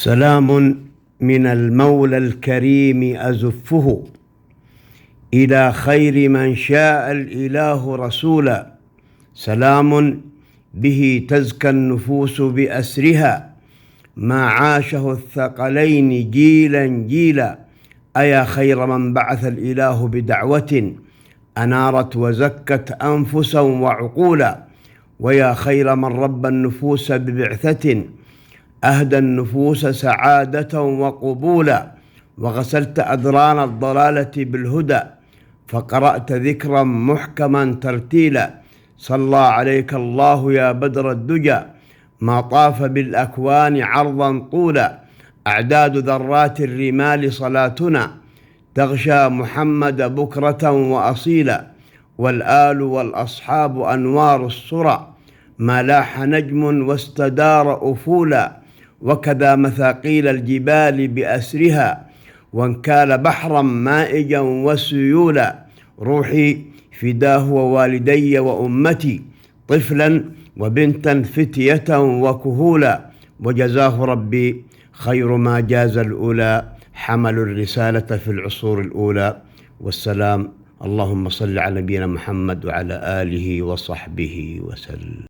سلام من المولى الكريم أزفه إلى خير من شاء الإله رسولا. سلام به تزكى النفوس بأسرها ما عاشه الثقلين جيلا جيلا. أيا خير من بعث الإله بدعوة أنارت وزكت أنفسا وعقولا. ويا خير من ربى النفوس ببعثة أهدى النفوس سعادة وقبولا. وغسلت أدران الضلالة بالهدى فقرأت ذكرا محكما ترتيلا. صلى عليك الله يا بدر الدجى ما طاف بالأكوان عرضا طولا. أعداد ذرات الرمال صلاتنا تغشى محمد بكرة وأصيلا. والآل والأصحاب أنوار الصرى ما لاح نجم واستدار أفولا. وكذا مثاقيل الجبال بأسرها وانكال بحرا مائجا وسيولا. روحي فداه ووالدي وأمتي طفلا وبنتا فتية وكهولا. وجزاه ربي خير ما جاز الأولى حملوا الرسالة في العصور الأولى. والسلام. اللهم صل على نبينا محمد وعلى آله وصحبه وسلم.